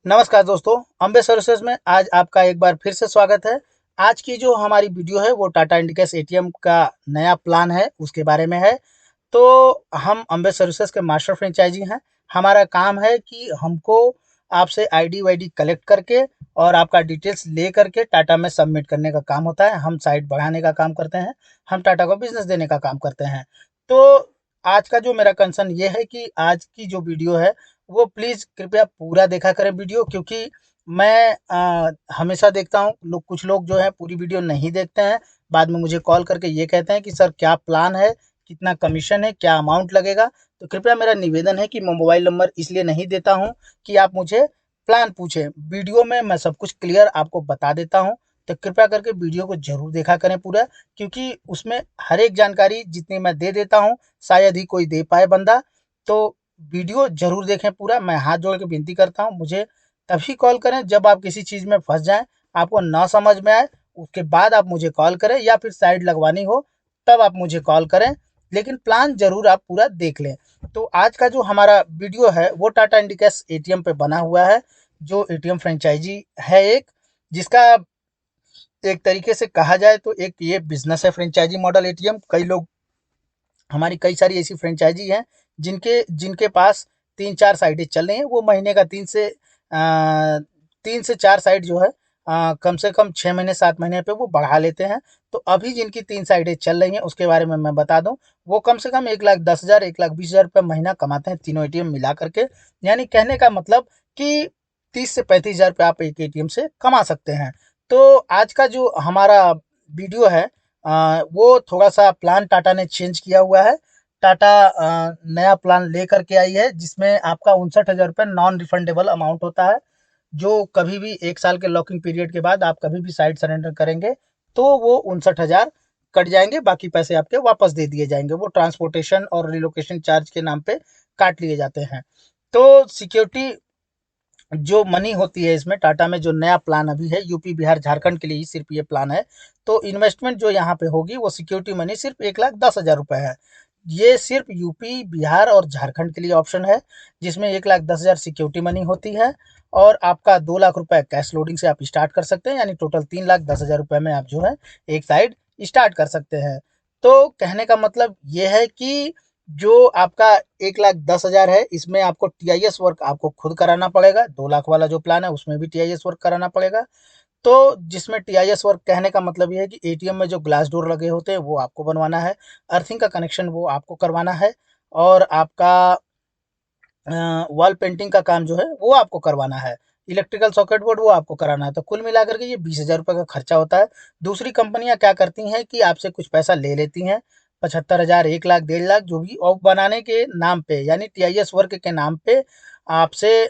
नमस्कार दोस्तों, अम्बे सर्विसेज में आज आपका एक बार फिर से स्वागत है। आज की जो हमारी वीडियो है वो टाटा इंडिकैश एटीएम का नया प्लान है, उसके बारे में है। तो हम अम्बे सर्विसेज के मास्टर फ्रेंचाइजी हैं। हमारा काम है कि हमको आपसे आईडी वाईडी कलेक्ट करके और आपका डिटेल्स ले करके टाटा में सबमिट करने का काम होता है। हम साइट बढ़ाने का काम करते हैं, हम टाटा को बिजनेस देने का काम करते हैं। तो आज का जो मेरा कंसर्न ये है कि आज की जो वीडियो है वो प्लीज़ कृपया पूरा देखा करें वीडियो, क्योंकि मैं हमेशा देखता हूँ लोग, कुछ लोग जो है पूरी वीडियो नहीं देखते हैं। बाद में मुझे कॉल करके ये कहते हैं कि सर क्या प्लान है, कितना कमीशन है, क्या अमाउंट लगेगा। तो कृपया मेरा निवेदन है कि मैं मोबाइल नंबर इसलिए नहीं देता हूँ कि आप मुझे प्लान पूछें। वीडियो में मैं सब कुछ क्लियर आपको बता देता हूँ। तो कृपया करके वीडियो को ज़रूर देखा करें पूरा, क्योंकि उसमें हर एक जानकारी जितनी मैं दे देता हूँ शायद ही कोई दे पाए बंदा। तो वीडियो ज़रूर देखें पूरा। मैं हाथ जोड़ के विनती करता हूँ, मुझे तभी कॉल करें जब आप किसी चीज़ में फँस जाएँ, आपको ना समझ में आए, उसके बाद आप मुझे कॉल करें, या फिर साइड लगवानी हो तब आप मुझे कॉल करें। लेकिन प्लान ज़रूर आप पूरा देख लें। तो आज का जो हमारा वीडियो है वो टाटा इंडिकैश एटीएम पे बना हुआ है, जो एटीएम फ्रेंचाइजी है एक, जिसका एक तरीके से कहा जाए तो एक ये बिज़नेस है, फ्रेंचाइजी मॉडल एटीएम। कई लोग, हमारी कई सारी ऐसी फ्रेंचाइजी हैं जिनके जिनके पास 3-4 साइटें चल रही हैं। वो महीने का 3 से 4 साइट जो है कम से कम 6 महीने 7 महीने पे वो बढ़ा लेते हैं। तो अभी जिनकी 3 साइटें चल रही हैं उसके बारे में मैं बता दूँ, वो कम से कम 1,10,000 1,20,000 रुपए महीना कमाते हैं तीनों एटीएम मिला करके। यानी कहने का मतलब कि 30 से 35,000 रुपए आप एक एटीएम से कमा सकते हैं। तो आज का जो हमारा वीडियो है वो थोड़ा-सा प्लान टाटा ने चेंज किया हुआ है। टाटा नया प्लान लेकर के आई है जिसमें आपका 59,000 रुपए नॉन रिफंडेबल अमाउंट होता है, जो कभी भी 1 साल के लॉकिंग पीरियड के बाद आप कभी भी साइट सरेंडर करेंगे, तो वो 59,000 कट जाएँगे, बाकी पैसे आपके वापस दे दिए जाएँगे। वो ट्रांसपोर्टेशन और रिलोकेशन चार्ज के नाम पे काट लिए जाते हैं। तो सिक्योरिटी जो मनी होती है इसमें, टाटा में जो नया प्लान अभी है यूपी, बिहार, झारखंड के लिए ही सिर्फ ये प्लान है। तो इन्वेस्टमेंट जो यहाँ पे होगी वो सिक्योरिटी मनी सिर्फ 1,10,000 रुपए है। ये सिर्फ यूपी, बिहार और झारखंड के लिए ऑप्शन है, जिसमें 1,10,000 सिक्योरिटी मनी होती है और आपका 2 लाख रुपए कैश लोडिंग से आप स्टार्ट कर सकते हैं। यानी टोटल 3,10,000 रुपए में आप जो है एक साइड स्टार्ट कर सकते हैं। तो कहने का मतलब ये है कि जो आपका 1,10,000 है इसमें आपको टीआईएस वर्क आपको खुद कराना पड़ेगा। 2 लाख वाला जो प्लान है उसमें भी टीआईएस वर्क कराना पड़ेगा। तो जिसमें टीआईएस वर्क कहने का मतलब ये है कि एटीएम में जो ग्लास डोर लगे होते हैं वो आपको बनवाना है, अर्थिंग का कनेक्शन वो आपको करवाना है, और आपका वॉल पेंटिंग का काम जो है वो आपको करवाना है, इलेक्ट्रिकल सॉकेट बोर्ड वो आपको कराना है। तो कुल मिलाकर के ये 20,000 रुपये का खर्चा होता है। दूसरी कंपनियां क्या करती हैं कि आपसे कुछ पैसा ले लेती हैं, 75,000, 1 लाख, 1.5 लाख जो भी, और बनाने के नाम पे यानी टीआईएस वर्क के नाम पे आपसे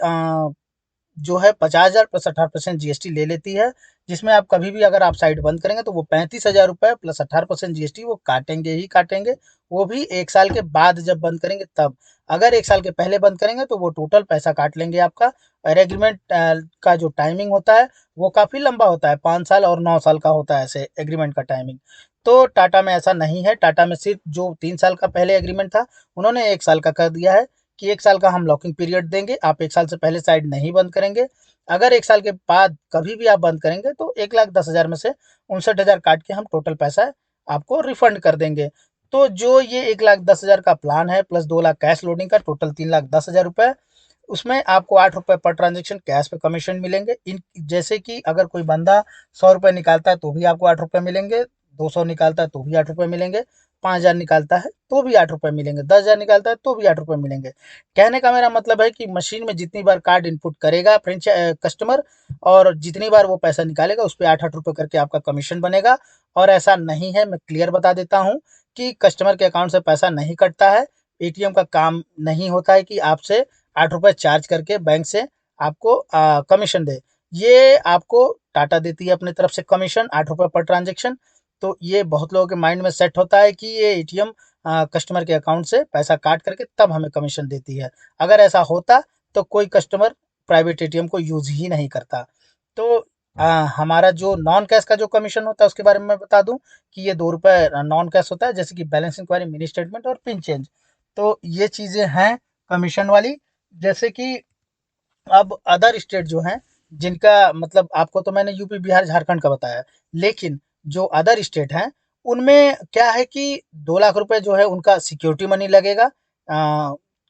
जो है 50,000 प्लस 18% जीएसटी ले लेती है। जिसमें आप कभी भी अगर आप साइट बंद करेंगे तो वो 35,000 रुपये प्लस 18% जीएसटी वो काटेंगे ही काटेंगे। वो भी 1 साल के बाद जब बंद करेंगे तब। अगर 1 साल के पहले बंद करेंगे तो वो टोटल पैसा काट लेंगे आपका। और एग्रीमेंट का जो टाइमिंग होता है वो काफ़ी लंबा होता है, 5 साल और 9 साल का होता है ऐसे एग्रीमेंट का टाइमिंग। तो टाटा में ऐसा नहीं है। टाटा में सिर्फ जो 3 साल का पहले एग्रीमेंट था उन्होंने 1 साल का कर दिया है कि 1 साल का हम लॉकिंग पीरियड देंगे, आप 1 साल से पहले साइट नहीं बंद करेंगे। अगर 1 साल के बाद कभी भी आप बंद करेंगे तो 1,10,000 में से 59,000 काट के हम टोटल पैसा आपको रिफंड कर देंगे। तो जो ये 1,10,000 का प्लान है प्लस 2 लाख कैश लोडिंग का टोटल 3,10,000 रुपये, उसमें आपको 8 रुपये पर ट्रांजेक्शन कैश पे कमीशन मिलेंगे। इन जैसे कि अगर कोई बंदा 100 रुपये निकालता है तो भी आपको 8 रुपये मिलेंगे, 200 निकालता है तो भी 8 रुपये मिलेंगे, 5,000 निकालता है तो भी 8 रुपये मिलेंगे, 10,000 निकालता है तो भी 8 रुपये मिलेंगे। कहने का मेरा मतलब है कि मशीन में जितनी बार कार्ड इनपुट करेगा फ्रेंच कस्टमर, और जितनी बार वो पैसा निकालेगा उस पर 8-8 रुपये करके आपका कमीशन बनेगा। और ऐसा नहीं है, मैं क्लियर बता देता हूँ कि कस्टमर के अकाउंट से पैसा नहीं कटता है। एटीएम का काम नहीं होता है कि आपसे 8 रुपये चार्ज करके बैंक से आपको कमीशन दे। ये आपको टाटा देती है अपनी तरफ से कमीशन, 8 रुपये पर ट्रांजेक्शन। तो ये बहुत लोगों के माइंड में सेट होता है कि ये एटीएम कस्टमर के अकाउंट से पैसा काट करके तब हमें कमीशन देती है। अगर ऐसा होता तो कोई कस्टमर प्राइवेट एटीएम को यूज़ ही नहीं करता। तो हमारा जो नॉन कैश का जो कमीशन होता है उसके बारे में मैं बता दूं कि ये 2 रुपये नॉन कैश होता है, जैसे कि बैलेंस इंक्वायरी, मिनी स्टेटमेंट और पिन चेंज। तो ये चीज़ें हैं कमीशन वाली। जैसे कि अब अदर स्टेट जो हैं, जिनका मतलब आपको तो मैंने यूपी, बिहार, झारखंड का बताया, लेकिन जो अदर स्टेट हैं, उनमें क्या है कि 2 लाख रुपए जो है उनका सिक्योरिटी मनी लगेगा।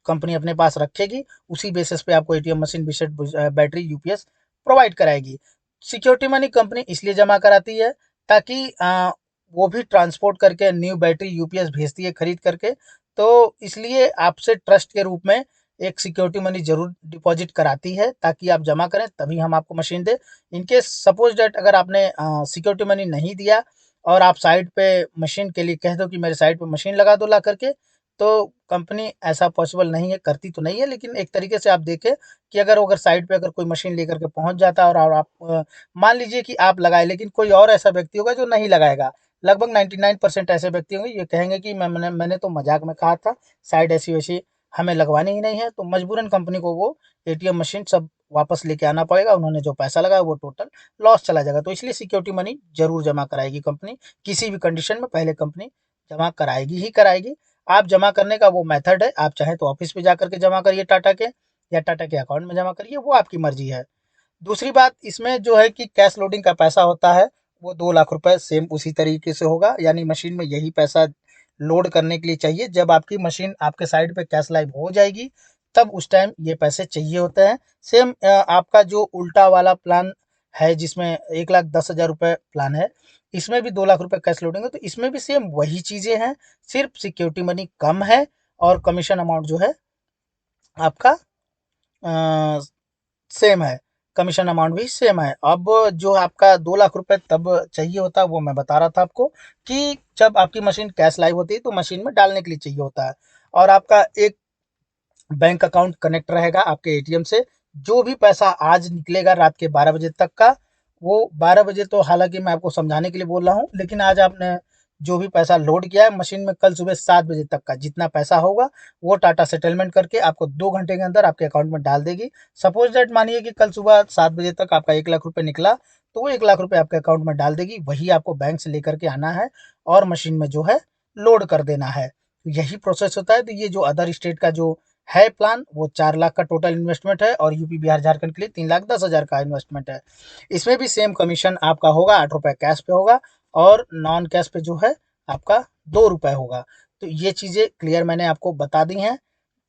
कंपनी अपने पास रखेगी, उसी बेसिस पे आपको एटीएम मशीन, विसेट बैटरी, यूपीएस प्रोवाइड कराएगी। सिक्योरिटी मनी कंपनी इसलिए जमा कराती है ताकि वो भी ट्रांसपोर्ट करके न्यू बैटरी, यूपीएस भेजती है खरीद करके, तो इसलिए आपसे ट्रस्ट के रूप में एक सिक्योरिटी मनी ज़रूर डिपॉज़िट कराती है, ताकि आप जमा करें तभी हम आपको मशीन दें। इन केस सपोज़ दैट अगर आपने सिक्योरिटी मनी नहीं दिया और आप साइट पे मशीन के लिए कह दो कि मेरे साइट पे मशीन लगा दो ला करके, तो कंपनी ऐसा पॉसिबल नहीं है, करती तो नहीं है, लेकिन एक तरीके से आप देखें कि अगर साइट पे अगर कोई मशीन लेकर के पहुँच जाता है और आप मान लीजिए कि आप लगाए, लेकिन कोई और ऐसा व्यक्ति होगा जो नहीं लगाएगा। लगभग 99% ऐसे व्यक्ति होंगे, ये कहेंगे कि मैंने तो मज़ाक में कहा था, साइट ऐसी-वैसी हमें लगवानी ही नहीं है, तो मजबूरन कंपनी को वो एटीएम मशीन सब वापस लेके आना पड़ेगा। उन्होंने जो पैसा लगाया वो टोटल लॉस चला जाएगा। तो इसलिए सिक्योरिटी मनी ज़रूर जमा कराएगी कंपनी, किसी भी कंडीशन में पहले कंपनी जमा कराएगी ही कराएगी। आप जमा करने का वो मेथड है, आप चाहें तो ऑफिस पे जाकर के जमा करिए टाटा के, या टाटा के अकाउंट में जमा करिए, वो आपकी मर्जी है। दूसरी बात इसमें जो है कि कैश लोडिंग का पैसा होता है, वो 2 लाख रुपए सेम उसी तरीके से होगा, यानी मशीन में यही पैसा लोड करने के लिए चाहिए। जब आपकी मशीन आपके साइड पे कैश लाइव हो जाएगी, तब उस टाइम ये पैसे चाहिए होते हैं। सेम आपका जो उल्टा वाला प्लान है, जिसमें 1,10,000 रुपए प्लान है, इसमें भी 2 लाख रुपए कैश लोडिंग है, तो इसमें भी सेम वही चीज़ें हैं, सिर्फ सिक्योरिटी मनी कम है और कमीशन अमाउंट जो है आपका सेम है, कमीशन अमाउंट भी सेम है। अब जो आपका 2 लाख रुपए तब चाहिए होता है, वो मैं बता रहा था आपको कि जब आपकी मशीन कैश लाइव होती है, तो मशीन में डालने के लिए चाहिए होता है, और आपका एक बैंक अकाउंट कनेक्ट रहेगा आपके एटीएम से। जो भी पैसा आज निकलेगा रात के 12 बजे तक का, वो 12 बजे तो हालाँकि मैं आपको समझाने के लिए बोल रहा हूँ, लेकिन आज आपने जो भी पैसा लोड किया है मशीन में, कल सुबह 7 बजे तक का जितना पैसा होगा, वो टाटा सेटलमेंट करके आपको 2 घंटे के अंदर आपके अकाउंट में डाल देगी। सपोज़ दैट मानिए कि कल सुबह 7 बजे तक आपका 1 लाख रुपए निकला, तो वो 1 लाख रुपए आपके अकाउंट में डाल देगी। वही आपको बैंक से लेकर के आना है और मशीन में जो है लोड कर देना है। तो यही प्रोसेस होता है। तो ये जो अदर स्टेट का जो है प्लान, वो 4 लाख का टोटल इन्वेस्टमेंट है, और यूपी, बिहार, झारखंड के लिए 3,10,000 का इन्वेस्टमेंट है। इसमें भी सेम कमीशन आपका होगा, 8 रुपए कैश पे होगा, और नॉन कैश पे जो है आपका 2 रुपए होगा। तो ये चीज़ें क्लियर मैंने आपको बता दी हैं,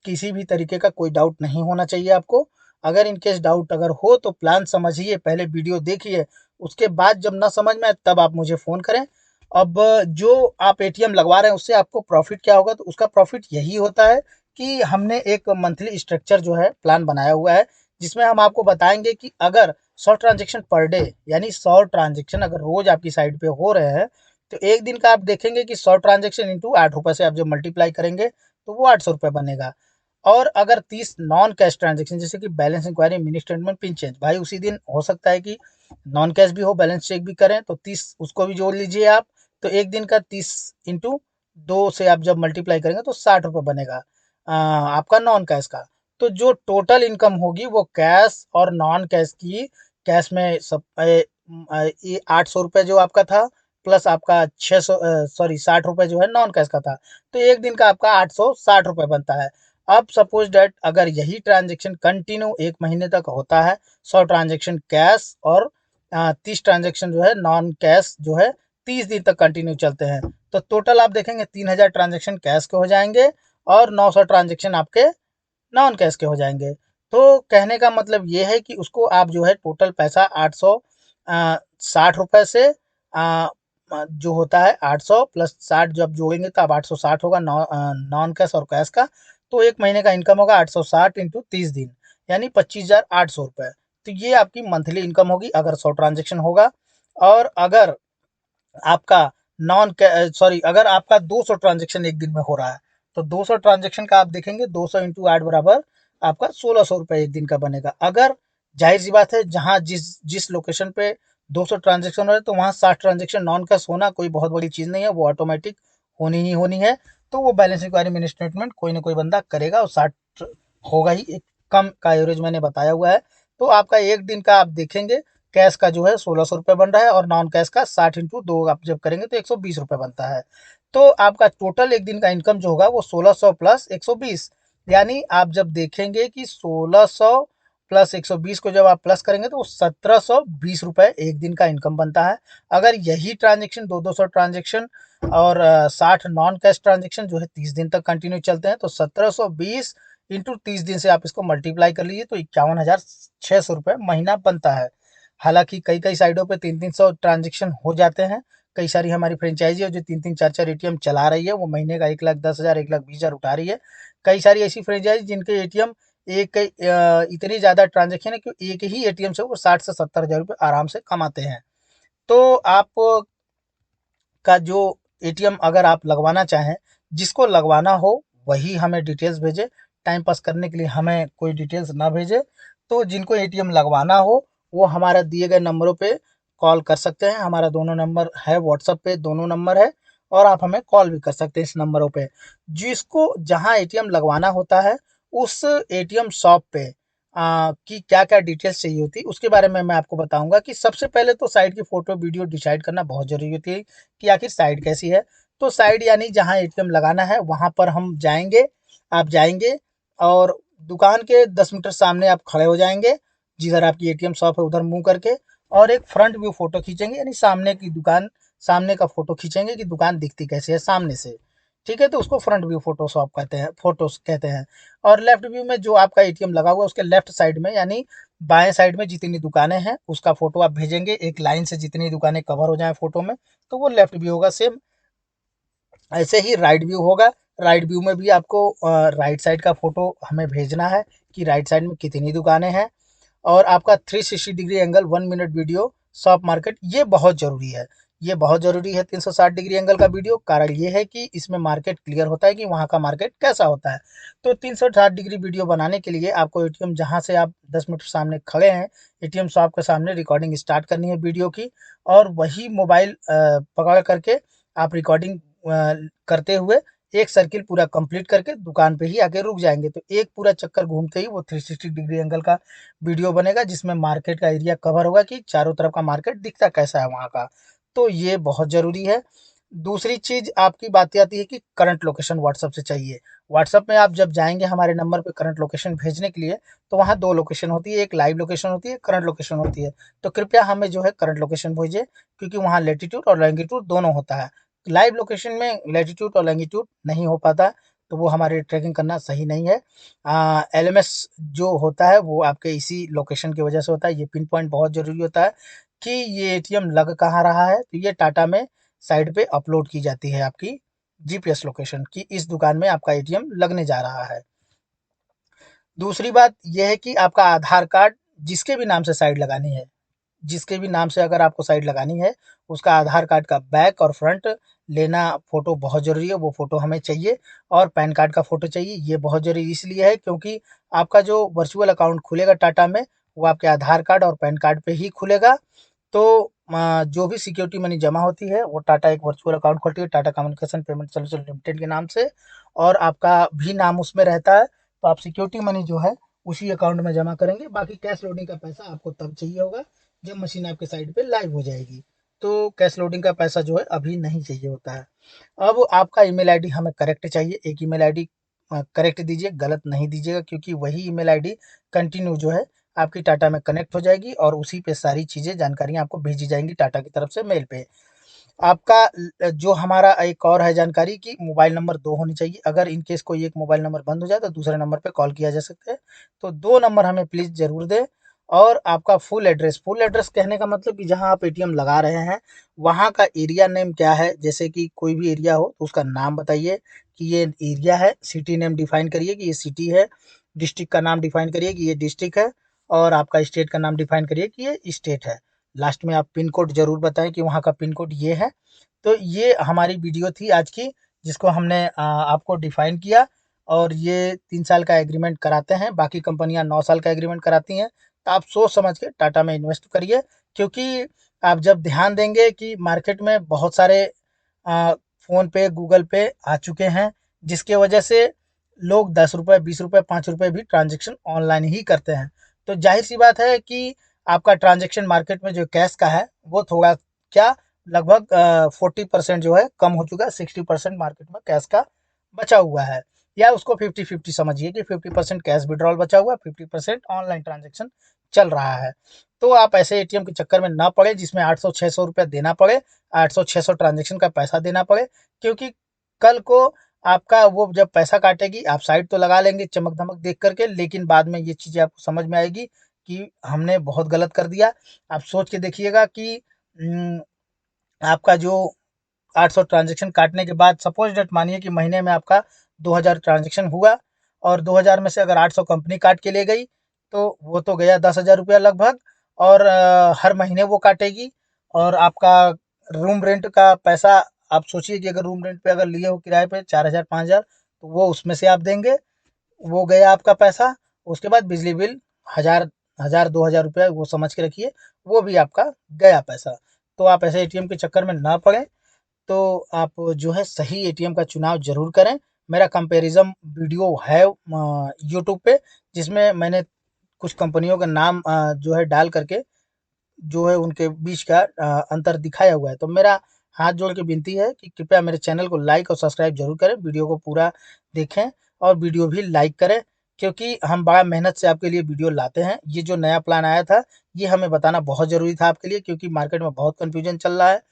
किसी भी तरीके का कोई डाउट नहीं होना चाहिए आपको। अगर इन केस डाउट अगर हो तो प्लान समझिए, पहले वीडियो देखिए, उसके बाद जब ना समझ में आए तब आप मुझे फ़ोन करें। अब जो आप एटीएम लगवा रहे हैं उससे आपको प्रॉफ़िट क्या होगा, तो उसका प्रॉफ़िट यही होता है कि हमने एक मंथली स्ट्रक्चर जो है प्लान बनाया हुआ है, जिसमें हम आपको बताएँगे कि अगर 100 ट्रांज़ैक्शन पर डे, यानी 100 ट्रांज़ैक्शन अगर रोज़ आपकी साइट पे हो रहे हैं, तो एक दिन का आप देखेंगे कि 100 ट्रांज़ैक्शन इंटू ₹8 से आप जब मल्टीप्लाई करेंगे, तो वो ₹800 बनेगा। और अगर 30 नॉन कैश ट्रांज़ैक्शन, जैसे कि balance inquiry, mini statement, pin change, भाई उसी दिन हो सकता है कि नॉन कैश भी हो, बैलेंस चेक भी करें, तो 30 उसको भी जोड़ लीजिए आप। तो एक दिन का 30 इंटू 2 से आप जब मल्टीप्लाई करेंगे तो ₹60 बनेगा आपका नॉन कैश का। तो जो टोटल इनकम होगी वो कैश और नॉन कैश की, कैश में सब ये ₹800 जो आपका था, प्लस आपका 600 सॉरी ₹60 जो है नॉन कैश का था। तो एक दिन का आपका ₹860 बनता है। अब सपोज दैट अगर यही ट्रांजैक्शन कंटिन्यू 1 महीने तक होता है, 100 ट्रांजैक्शन कैश और 30 ट्रांजैक्शन जो है नॉन कैश जो है 30 दिन तक कंटिन्यू चलते हैं, तो टोटल आप देखेंगे 3,000 ट्रांजैक्शन कैश के हो जाएँगे और 900 ट्रांजैक्शन आपके नॉन कैश के हो जाएँगे। तो कहने का मतलब ये है कि उसको आप जो है टोटल पैसा 860 से जो होता है 800 प्लस 60 जब जोड़ेंगे तब 860 होगा नॉन कैश और कैश का। तो 1 महीने का इनकम होगा 860 इंटू 30 दिन, यानी 25,800 रुपए। तो ये आपकी मंथली इनकम होगी अगर 100 ट्रांज़ैक्शन होगा। और अगर आपका सॉरी, अगर आपका 200 ट्रांजैक्शन एक दिन में हो रहा है, तो 200 ट्रांजैक्शन का आप देखेंगे 200 इंटू 8 बराबर आपका 1,600 रुपये एक दिन का बनेगा। अगर जाहिर सी बात है, जहाँ जिस जिस लोकेशन पे 200 ट्रांजैक्शन हो रहे हैं, तो वहाँ 60 ट्रांजैक्शन नॉन कैश होना कोई बहुत बड़ी चीज़ नहीं है, वो ऑटोमेटिक होनी ही होनी है। तो वो बैलेंस इंक्वायरी मिनी स्टेटमेंट कोई ना कोई बंदा करेगा, और 60 होगा ही, एक कम का एवरेज मैंने बताया हुआ है। तो आपका एक दिन का आप देखेंगे कैश का जो है 1,600 रुपये बन रहा है, और नॉन कैश का 60 इंटू 2 आप जब करेंगे तो 120 रुपये बनता है। तो आपका टोटल एक दिन का इनकम जो होगा वो 1,600 प्लस 120, यानी आप जब देखेंगे कि 1,600 प्लस 120 को जब आप प्लस करेंगे तो 1720 रुपये एक दिन का इनकम बनता है। अगर यही ट्रांजेक्शन 200 ट्रांजेक्शन और 60 नॉन कैश ट्रांजेक्शन जो है 30 दिन तक कंटिन्यू चलते हैं, तो 1720 इंटू 30 दिन से आप इसको मल्टीप्लाई कर लीजिए तो 51,600 रुपये महीना बनता है। हालांकि कई कई साइडों पे 300 ट्रांजेक्शन हो जाते हैं। कई सारी हमारी फ्रेंचाइजी है जो 3 4 एटीएम चला रही है, वो महीने का 1,10,000 1,20,000 उठा रही है। कई सारी ऐसी फ्रेंचाइजी जिनके एटीएम एक इतनी ज़्यादा ट्रांजेक्शन है कि एक ही एटीएम से वो 60 से 70,000 रुपये आराम से कमाते हैं। तो आप का जो एटीएम अगर आप लगवाना चाहें, जिसको लगवाना हो वही हमें डिटेल्स भेजें। टाइम पास करने के लिए हमें कोई डिटेल्स ना भेजें। तो जिनको एटीएम लगवाना हो वो हमारा दिए गए नंबरों पे कॉल कर सकते हैं। हमारा दोनों नंबर है, व्हाट्सएप पे दोनों नंबर है, और आप हमें कॉल भी कर सकते हैं इस नंबरों पे। जिसको जहाँ एटीएम लगवाना होता है उस एटीएम शॉप पे की क्या-क्या डिटेल्स चाहिए होती है उसके बारे में मैं आपको बताऊँगा। कि सबसे पहले तो साइट की फ़ोटो, वीडियो डिसाइड करना बहुत ज़रूरी होती है कि आखिर साइट कैसी है। तो साइट यानी जहाँ एटीएम लगाना है वहाँ पर हम जाएँगे, आप जाएँगे और दुकान के 10 मीटर सामने आप खड़े हो जाएँगे, जिधर आपकी एटीएम शॉप है उधर मुँह करके, और एक फ्रंट व्यू फ़ोटो खींचेंगे, यानी सामने की दुकान, सामने का फ़ोटो खींचेंगे कि दुकान दिखती कैसी है सामने से। ठीक है? तो उसको फ्रंट व्यू फ़ोटोशॉप कहते हैं, फ़ोटोज़ कहते हैं। और लेफ्ट व्यू में जो आपका एटीएम लगा हुआ है उसके लेफ्ट साइड में, यानी बाएं साइड में जितनी दुकानें हैं उसका फोटो आप भेजेंगे, एक लाइन से जितनी दुकानें कवर हो जाएं फोटो में, तो वो लेफ्ट व्यू होगा। सेम ऐसे ही राइट व्यू होगा। राइट व्यू में भी आपको राइट साइड का फोटो हमें भेजना है कि राइट साइड में कितनी दुकानें हैं। और आपका 360 degree angle 1 minute video shop market, ये बहुत ज़रूरी है। ये बहुत ज़रूरी है 360 डिग्री एंगल का वीडियो। कारण ये है कि इसमें मार्केट क्लियर होता है कि वहाँ का मार्केट कैसा होता है। तो 360 डिग्री वीडियो बनाने के लिए आपको एटीएम जहाँ से आप 10 मीटर सामने खड़े हैं, एटीएम शॉप के सामने रिकॉर्डिंग स्टार्ट करनी है वीडियो की। और वही मोबाइल पकड़ करके आप रिकॉर्डिंग करते हुए एक सर्किल पूरा कंप्लीट करके दुकान पे ही आके रुक जाएँगे। तो एक पूरा चक्कर घूमते ही वो 360 डिग्री एंगल का वीडियो बनेगा जिसमें मार्केट का एरिया कवर होगा कि चारों तरफ का मार्केट दिखता कैसा है वहाँ का। तो ये बहुत ज़रूरी है। दूसरी चीज़ आपकी बात आती है कि करंट लोकेशन व्हाट्सएप से चाहिए। व्हाट्सएप में आप जब जाएँगे हमारे नंबर पे करंट लोकेशन भेजने के लिए, तो वहाँ 2 लोकेशन होती है, एक लाइव लोकेशन होती है, करंट लोकेशन होती है। तो कृपया हमें जो है करंट लोकेशन भेजें, क्योंकि वहाँ लैटीट्यूड और लॉन्गिट्यूड दोनों होता है। लाइव लोकेशन में लैटीट्यूड और लॉन्गिट्यूड नहीं हो पाता, तो वो हमारी ट्रैकिंग करना सही नहीं है। एलएमएस जो होता है वो आपके इसी लोकेशन की वजह से होता है। ये पिन पॉइंट बहुत ज़रूरी होता है कि ये एटीएम लग कहाँ रहा है। तो ये टाटा में साइट पे अपलोड की जाती है आपकी जीपीएस लोकेशन, कि इस दुकान में आपका एटीएम लगने जा रहा है। दूसरी बात ये है कि आपका आधार कार्ड, जिसके भी नाम से साइट लगानी है, जिसके भी नाम से अगर आपको साइट लगानी है, उसका आधार कार्ड का बैक और फ्रंट लेना फ़ोटो बहुत ज़रूरी है, वो फ़ोटो हमें चाहिए। और पैन कार्ड का फ़ोटो चाहिए। ये बहुत ज़रूरी इसलिए है क्योंकि आपका जो वर्चुअल अकाउंट खुलेगा टाटा में, वो आपके आधार कार्ड और पैन कार्ड पे ही खुलेगा। तो जो भी सिक्योरिटी मनी जमा होती है वो टाटा एक वर्चुअल अकाउंट खोलती है, Tata communication payment solution limited के नाम से, और आपका भी नाम उसमें रहता है। तो आप सिक्योरिटी मनी जो है उसी अकाउंट में जमा करेंगे। बाकी कैश लोडिंग का पैसा आपको तब चाहिए होगा जब मशीन आपके साइट पे लाइव हो जाएगी। तो कैश लोडिंग का पैसा जो है अभी नहीं चाहिए होता है। अब आपका ईमेल आईडी हमें करेक्ट चाहिए। एक ईमेल आईडी करेक्ट दीजिए, गलत नहीं दीजिएगा, क्योंकि वही ईमेल आईडी कंटिन्यू जो है आपकी टाटा में कनेक्ट हो जाएगी और उसी पे सारी चीज़ें, जानकारियाँ आपको भेजी जाएँगी टाटा की तरफ से मेल पे। आपका जो हमारा एक और है जानकारी कि मोबाइल नंबर 2 होने चाहिए। अगर इन केस कोई एक मोबाइल नंबर बंद हो जाए तो दूसरे नंबर पे कॉल किया जा सकता है। तो 2 नंबर हमें प्लीज़ ज़रूर दें। और आपका फुल एड्रेस कहने का मतलब कि जहाँ आप एटीएम लगा रहे हैं, वहाँ का एरिया नेम क्या है? जैसे कि कोई भी एरिया हो तो उसका नाम बताइए कि ये एरिया है। सिटी नेम डिफ़ाइन करिए कि ये सिटी है। डिस्ट्रिक्ट का नाम डिफ़ाइन करिए कि ये डिस्ट्रिक्ट है। और आपका स्टेट का नाम डिफ़ाइन करिए कि ये स्टेट है। लास्ट में आप पिन कोड ज़रूर बताएँ कि वहाँ का पिन कोड ये है। तो ये हमारी वीडियो थी आज की, जिसको हमने आपको डिफ़ाइन किया। और ये 3 साल का एग्रीमेंट कराते हैं, बाकी कंपनियाँ 9 साल का एग्रीमेंट कराती हैं। तो आप सोच समझ के टाटा में इन्वेस्ट करिए, क्योंकि आप जब ध्यान देंगे कि मार्केट में बहुत सारे फ़ोन पे, गूगल पे आ चुके हैं, जिसके वजह से लोग ₹10, ₹20, ₹5 भी ट्रांज़ैक्शन ऑनलाइन ही करते हैं। तो ज़ाहिर-सी बात है कि आपका ट्रांज़ैक्शन मार्केट में जो कैश का है, वो थोड़ा क्या लगभग 40% जो है कम हो चुका है, 60% मार्केट में कैश का बचा हुआ है। या उसको 50-50 समझिए कि 50% कैश विड्रॉल बचा हुआ, 50% ऑनलाइन ट्रांजैक्शन चल रहा है। तो आप ऐसे एटीएम के चक्कर में ना पड़े जिसमें 800-600 रुपया देना पड़े, 800-600 ट्रांजैक्शन का पैसा देना पड़े, क्योंकि कल को आपका वो जब पैसा काटेगी आप साइड तो लगा लेंगे चमक धमक देख करके, लेकिन बाद में ये चीज़ें आपको समझ में आएगी कि हमने बहुत गलत कर दिया। आप सोच के देखिएगा कि आपका जो 800 ट्रांजैक्शन काटने के बाद सपोज डेट मानिए कि महीने में आपका 2000 ट्रांजैक्शन हुआ और 2000 में से अगर 800 कंपनी काट के ले गई तो वो तो गया 10,000 रुपया लगभग। और हर महीने वो काटेगी। और आपका रूम रेंट का पैसा आप सोचिए कि अगर रूम रेंट पे अगर लिए हो किराए पे 4,000 5,000 तो वो उसमें से आप देंगे, वो गया आपका पैसा। उसके बाद बिजली बिल 1,000 1,000 2,000 रुपया वो समझ के रखिए, वो भी आपका गया पैसा। तो आप ऐसे एटीएम के चक्कर में ना पड़े। तो आप जो है सही एटीएम का चुनाव ज़रूर करें। मेरा कंपैरिज़न वीडियो है यूट्यूब पे, जिसमें मैंने कुछ कंपनियों का नाम जो है डाल करके जो है उनके बीच का अंतर दिखाया हुआ है। तो मेरा हाथ जोड़ के विनती है कि कृपया मेरे चैनल को लाइक और सब्सक्राइब ज़रूर करें, वीडियो को पूरा देखें और वीडियो भी लाइक करें, क्योंकि हम बड़ा मेहनत से आपके लिए वीडियो लाते हैं। ये जो नया प्लान आया था, ये हमें बताना बहुत ज़रूरी था आपके लिए, क्योंकि मार्केट में बहुत कन्फ्यूजन चल रहा है।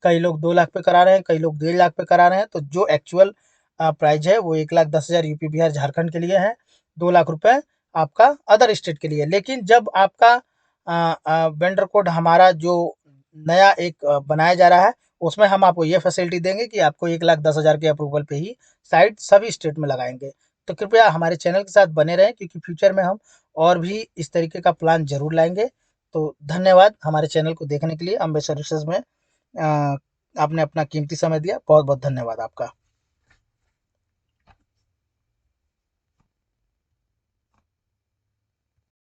कई लोग 2 लाख पे करा रहे हैं, कई लोग 1.5 लाख पे करा रहे हैं। तो जो एक्चुअल प्राइस है वो 1,10,000 यूपी, बिहार, झारखंड के लिए है, 2 लाख रुपए आपका अदर स्टेट के लिए। लेकिन जब आपका वेंडर कोड हमारा जो नया एक बनाया जा रहा है, उसमें हम आपको ये फैसिलिटी देंगे कि आपको 1,10,000 के अप्रूवल पे ही साइट सभी स्टेट में लगाएँगे। तो कृपया हमारे चैनल के साथ बने रहें, क्योंकि फ्यूचर में हम और भी इस तरीके का प्लान ज़रूर लाएँगे। तो धन्यवाद हमारे चैनल को देखने के लिए। अम्बे सर्विसेज़ में आपने अपना कीमती समय दिया। बहुत-बहुत धन्यवाद आपका।